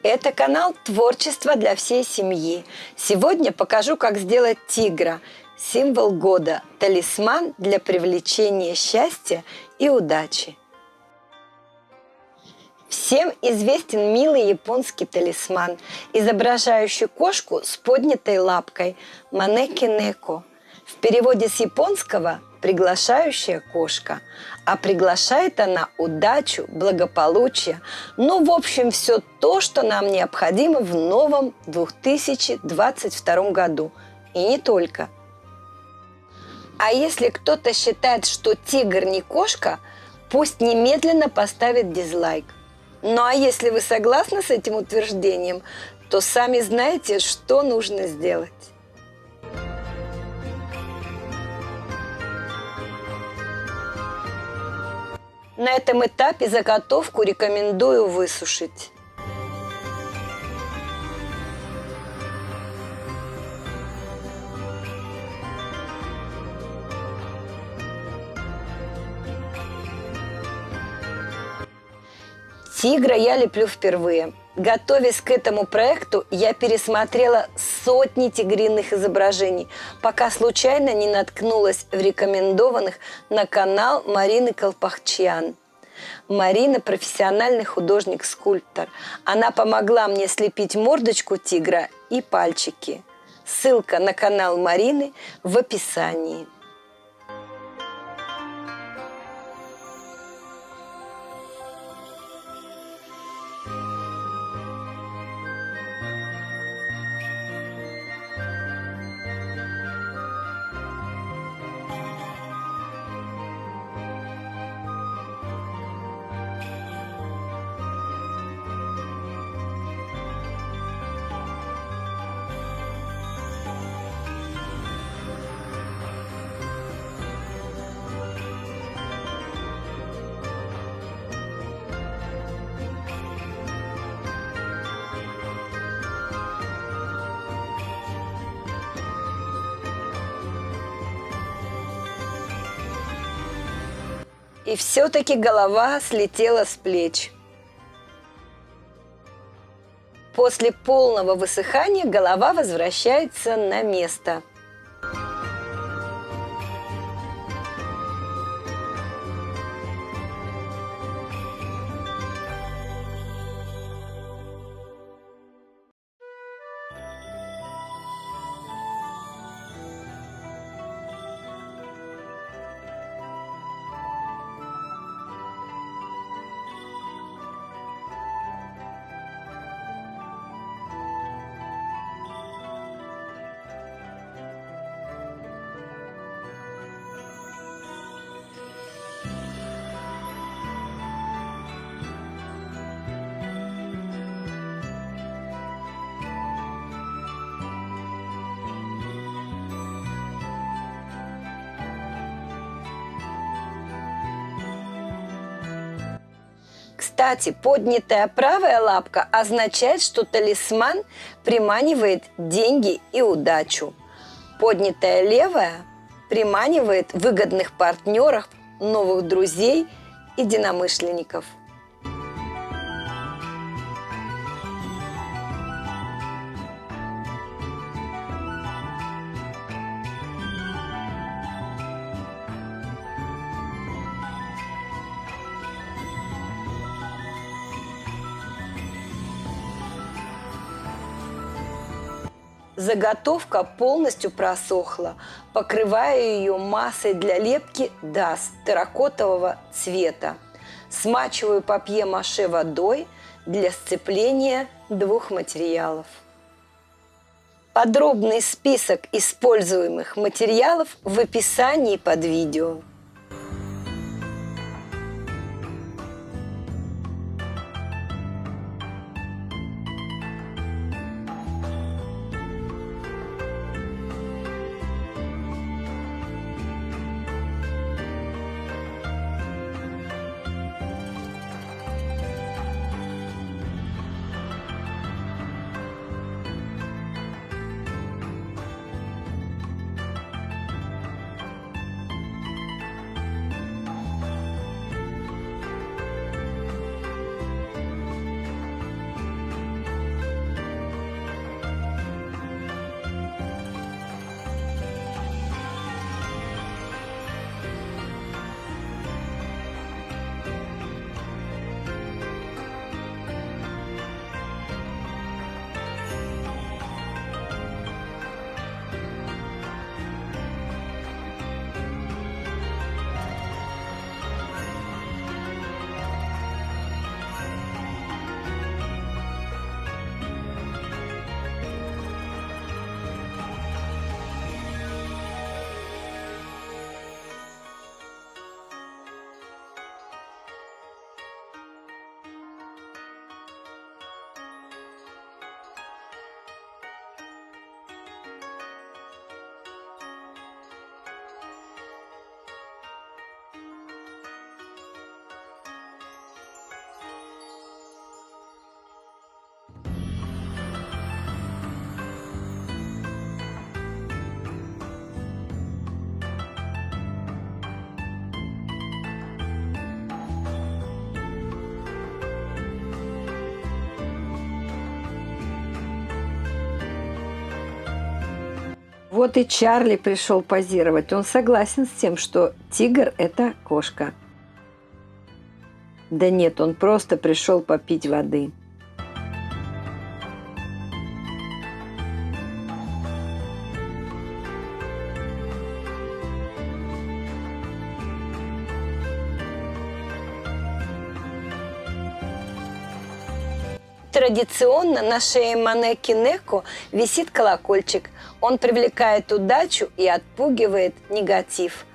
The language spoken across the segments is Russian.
Это канал «Творчество для всей семьи». Сегодня покажу, как сделать тигра – символ года, талисман для привлечения счастья и удачи. Всем известен милый японский талисман, изображающий кошку с поднятой лапкой – манеки-неко. В переводе с японского «приглашающая кошка», а приглашает она удачу, благополучие, ну, в общем, все то, что нам необходимо в новом 2022 году. И не только. А если кто-то считает, что тигр не кошка, пусть немедленно поставит дизлайк. Ну а если вы согласны с этим утверждением, то сами знаете, что нужно сделать. На этом этапе заготовку рекомендую высушить. Тигра я леплю впервые. Готовясь к этому проекту, я пересмотрела сотни тигриных изображений, пока случайно не наткнулась в рекомендованных на канал Марины Колпахчиан. Марина – профессиональный художник-скульптор. Она помогла мне слепить мордочку тигра и пальчики. Ссылка на канал Марины в описании. И все-таки голова слетела с плеч. После полного высыхания голова возвращается на место. Кстати, поднятая правая лапка означает, что талисман приманивает деньги и удачу. Поднятая левая приманивает выгодных партнеров, новых друзей, единомышленников. Заготовка полностью просохла, покрывая ее массой для лепки DAS терракотового цвета. Смачиваю папье-маше водой для сцепления двух материалов. Подробный список используемых материалов в описании под видео. Вот и Чарли пришел позировать. Он согласен с тем, что тигр – это кошка. Да нет, он просто пришел попить воды. Традиционно на шее Манеки Неко висит колокольчик. Он привлекает удачу и отпугивает негатив.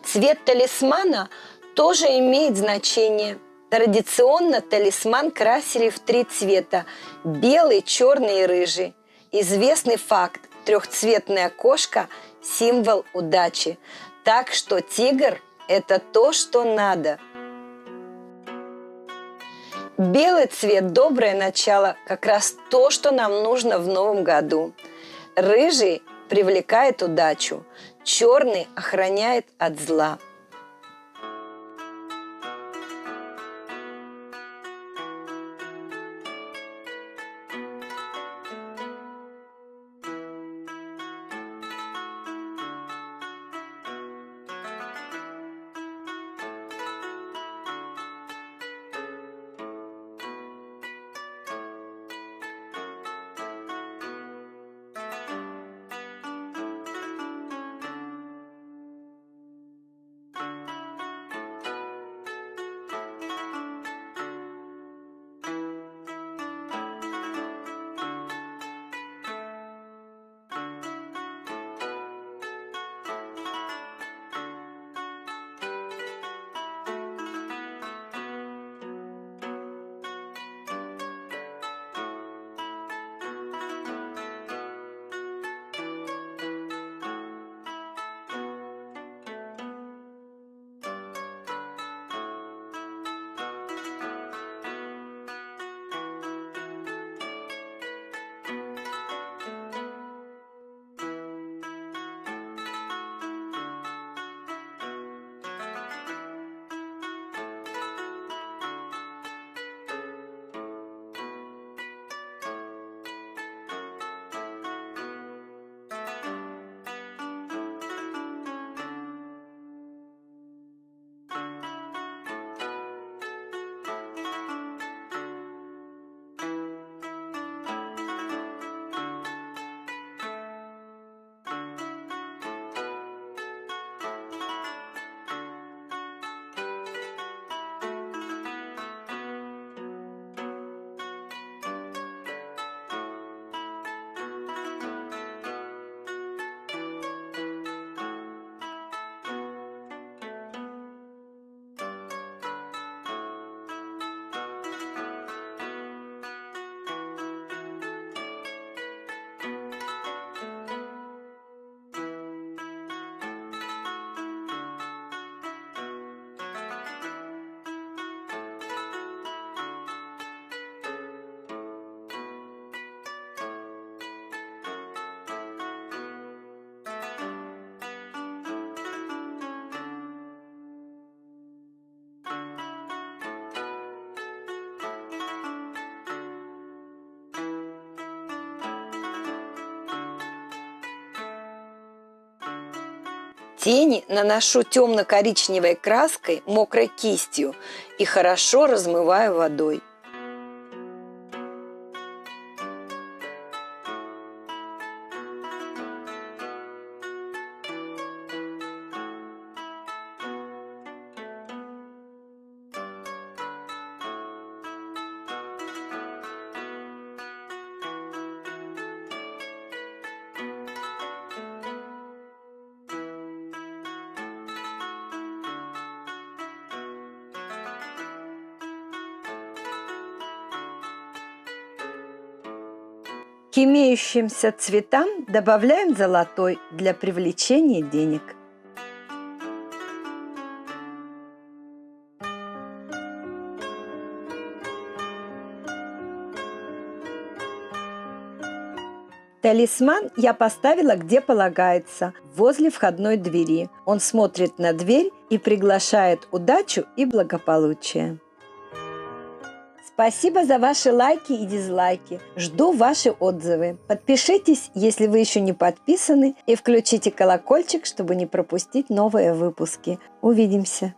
Цвет талисмана тоже имеет значение. Традиционно талисман красили в 3 цвета – белый, черный и рыжий. Известный факт – трехцветная кошка – символ удачи. Так что тигр – это то, что надо. Белый цвет – доброе начало, как раз то, что нам нужно в новом году. Рыжий привлекает удачу, черный охраняет от зла. Тени наношу темно-коричневой краской, мокрой кистью и хорошо размываю водой. К имеющимся цветам добавляем золотой для привлечения денег. Талисман я поставила где полагается, возле входной двери. Он смотрит на дверь и приглашает удачу и благополучие. Спасибо за ваши лайки и дизлайки. Жду ваши отзывы. Подпишитесь, если вы еще не подписаны, и включите колокольчик, чтобы не пропустить новые выпуски. Увидимся!